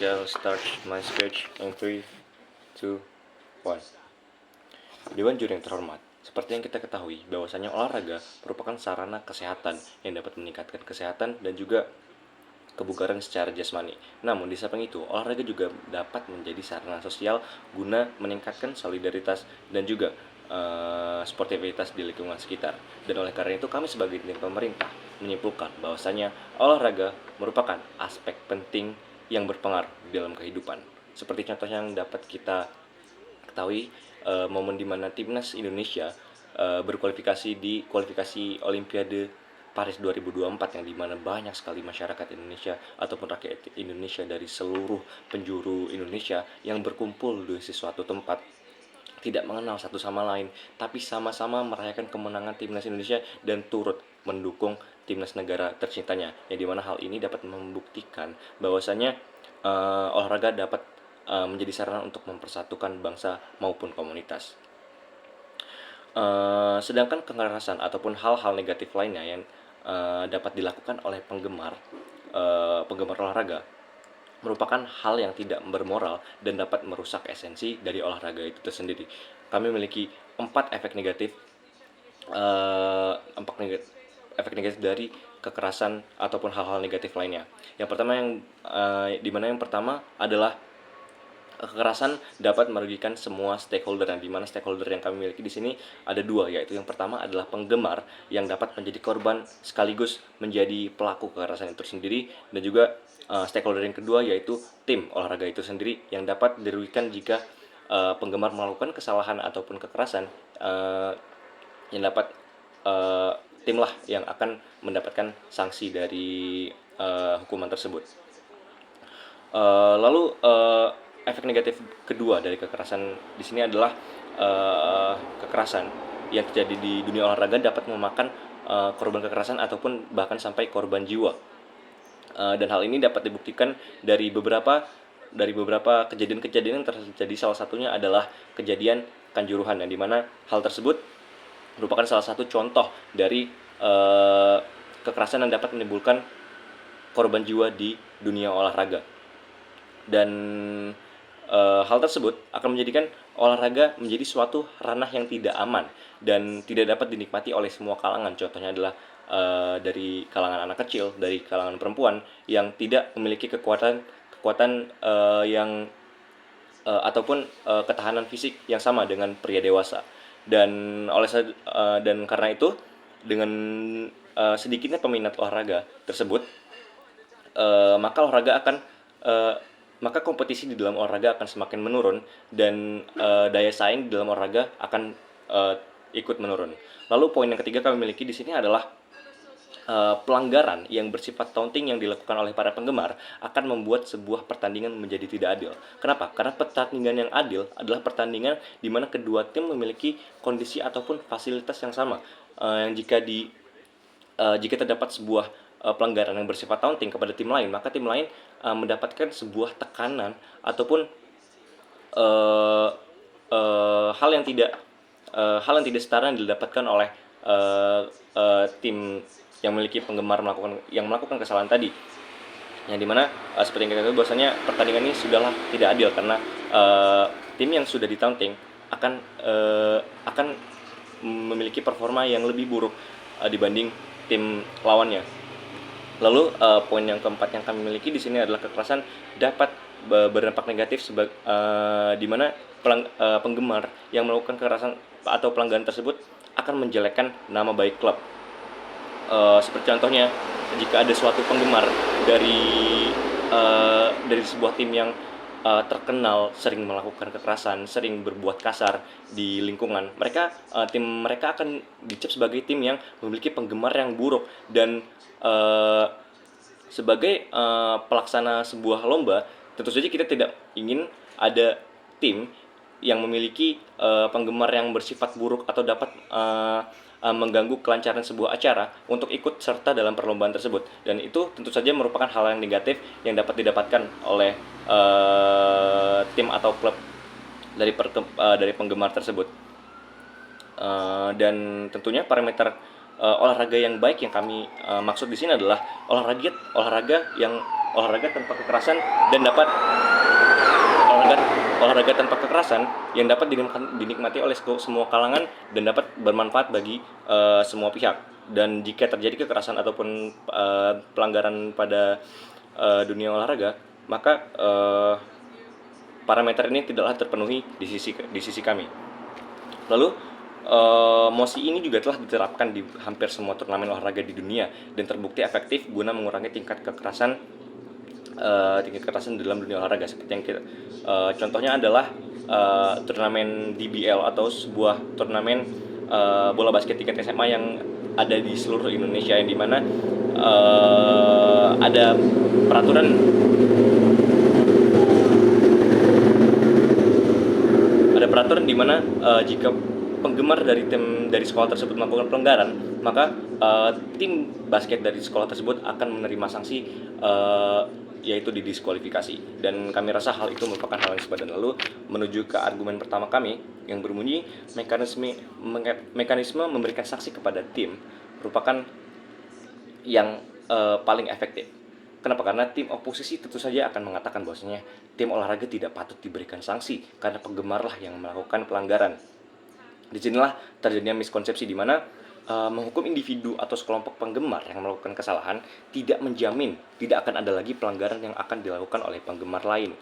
Okay, I'll start my speech in 3, 2, 1. Dewan Juri yang terhormat, seperti yang kita ketahui bahwasanya olahraga merupakan sarana kesehatan yang dapat meningkatkan kesehatan dan juga kebugaran secara jasmani. Namun di samping itu, olahraga juga dapat menjadi sarana sosial guna meningkatkan solidaritas dan juga sportivitas di lingkungan sekitar. Dan oleh karena itu kami sebagai tim pemerintah menyimpulkan bahwasanya olahraga merupakan aspek penting yang berpengaruh di dalam kehidupan. Seperti contoh yang dapat kita ketahui, momen di mana timnas Indonesia berkualifikasi di kualifikasi Olimpiade Paris 2024 yang dimana banyak sekali masyarakat Indonesia ataupun rakyat Indonesia dari seluruh penjuru Indonesia yang berkumpul di sesuatu tempat, tidak mengenal satu sama lain, tapi sama-sama merayakan kemenangan timnas Indonesia dan turut mendukung timnas negara tercintanya. Yang dimana hal ini dapat membuktikan bahwasanya olahraga dapat menjadi sarana untuk mempersatukan bangsa maupun komunitas. Sedangkan kekerasan ataupun hal-hal negatif lainnya yang dapat dilakukan oleh penggemar olahraga merupakan hal yang tidak bermoral dan dapat merusak esensi dari olahraga itu tersendiri. Kami memiliki 4 efek negatif dari kekerasan ataupun hal-hal negatif lainnya. Yang pertama adalah kekerasan dapat merugikan semua stakeholder, yang dimana stakeholder yang kami miliki di sini ada 2, yaitu yang pertama adalah penggemar yang dapat menjadi korban sekaligus menjadi pelaku kekerasan itu sendiri, dan juga stakeholder yang kedua yaitu tim olahraga itu sendiri yang dapat dirugikan jika penggemar melakukan kesalahan ataupun kekerasan, yang dapat timlah yang akan mendapatkan sanksi dari hukuman tersebut. Lalu efek negatif kedua dari kekerasan di sini adalah kekerasan yang terjadi di dunia olahraga dapat memakan korban kekerasan ataupun bahkan sampai korban jiwa. Dan hal ini dapat dibuktikan dari beberapa kejadian-kejadian yang terjadi. Salah satunya adalah kejadian Kanjuruhan, yang dimana hal tersebut merupakan salah satu contoh dari kekerasan yang dapat menimbulkan korban jiwa di dunia olahraga. Dan hal tersebut akan menjadikan olahraga menjadi suatu ranah yang tidak aman dan tidak dapat dinikmati oleh semua kalangan. Contohnya adalah dari kalangan anak kecil, dari kalangan perempuan yang tidak memiliki kekuatan yang ataupun ketahanan fisik yang sama dengan pria dewasa. Dan karena itu, dengan sedikitnya peminat olahraga tersebut, maka kompetisi di dalam olahraga akan semakin menurun dan daya saing di dalam olahraga akan ikut menurun. Lalu poin yang ketiga kami miliki di sini adalah pelanggaran yang bersifat taunting yang dilakukan oleh para penggemar akan membuat sebuah pertandingan menjadi tidak adil. Kenapa? Karena pertandingan yang adil adalah pertandingan di mana kedua tim memiliki kondisi ataupun fasilitas yang sama. Jika terdapat sebuah pelanggaran yang bersifat taunting kepada tim lain, maka tim lain mendapatkan sebuah tekanan ataupun hal yang tidak setara yang didapatkan oleh tim yang memiliki penggemar yang melakukan kesalahan tadi, yang dimana seperti yang kita tahu bahwasanya pertandingan ini sudahlah tidak adil karena tim yang sudah ditaunting akan memiliki performa yang lebih buruk dibanding tim lawannya. Lalu poin yang keempat yang kami miliki di sini adalah kekerasan dapat berdampak negatif di mana penggemar yang melakukan kekerasan atau pelanggaran tersebut akan menjelekkan nama baik klub. Seperti contohnya, jika ada suatu penggemar dari sebuah tim yang terkenal sering melakukan kekerasan, sering berbuat kasar di lingkungan, tim mereka akan dicap sebagai tim yang memiliki penggemar yang buruk. Dan sebagai pelaksana sebuah lomba, tentu saja kita tidak ingin ada tim yang memiliki penggemar yang bersifat buruk atau dapat mengganggu kelancaran sebuah acara untuk ikut serta dalam perlombaan tersebut. Dan itu tentu saja merupakan hal yang negatif yang dapat didapatkan oleh tim atau klub dari penggemar tersebut. Dan tentunya parameter olahraga yang baik yang kami maksud di sini adalah olahraga tanpa kekerasan dan dapat olahraga olahraga tanpa kekerasan yang dapat dinikmati oleh semua kalangan dan dapat bermanfaat bagi semua pihak. Dan jika terjadi kekerasan ataupun pelanggaran pada dunia olahraga, maka parameter ini tidaklah terpenuhi di sisi kami. Lalu mosi ini juga telah diterapkan di hampir semua turnamen olahraga di dunia dan terbukti efektif guna mengurangi tingkat kekerasan dalam dunia olahraga. Seperti yang contohnya adalah turnamen DBL atau sebuah turnamen bola basket tingkat SMA yang ada di seluruh Indonesia, yang dimana ada peraturan di mana jika penggemar dari sekolah tersebut melakukan pelanggaran, maka tim basket dari sekolah tersebut akan menerima sanksi, yaitu didiskualifikasi. Dan kami rasa hal itu merupakan hal yang sepadan. Lalu menuju ke argumen pertama kami yang berbunyi mekanisme memberikan sanksi kepada tim merupakan yang paling efektif. Kenapa? Karena tim oposisi tentu saja akan mengatakan bahwasanya tim olahraga tidak patut diberikan sanksi karena penggemarlah yang melakukan pelanggaran. Disinilah terjadinya miskonsepsi di mana menghukum individu atau sekelompok penggemar yang melakukan kesalahan tidak menjamin tidak akan ada lagi pelanggaran yang akan dilakukan oleh penggemar lain.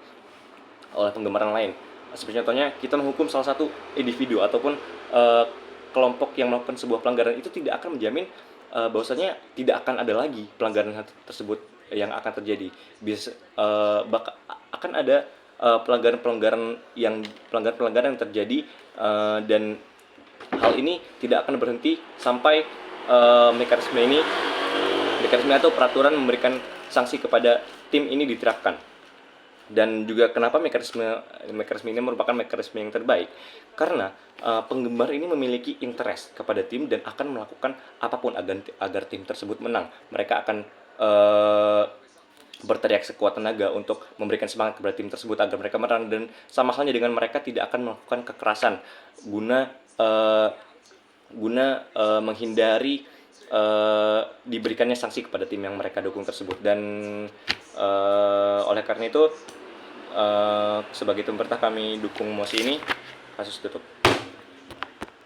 Seperti contohnya, kita menghukum salah satu individu ataupun kelompok yang melakukan sebuah pelanggaran, itu tidak akan menjamin bahwasanya tidak akan ada lagi pelanggaran tersebut yang akan terjadi. Akan ada pelanggaran yang terjadi, dan hal ini tidak akan berhenti sampai mekanisme atau peraturan memberikan sanksi kepada tim ini diterapkan. Dan juga kenapa mekanisme ini merupakan mekanisme yang terbaik, karena penggemar ini memiliki interest kepada tim dan akan melakukan apapun agar tim tersebut menang. Mereka akan berteriak sekuat tenaga untuk memberikan semangat kepada tim tersebut agar mereka menang, dan sama halnya dengan mereka tidak akan melakukan kekerasan guna menghindari diberikannya sanksi kepada tim yang mereka dukung tersebut. Dan oleh karena itu sebagai pemerintah kami dukung mosi ini. Kasus tutup.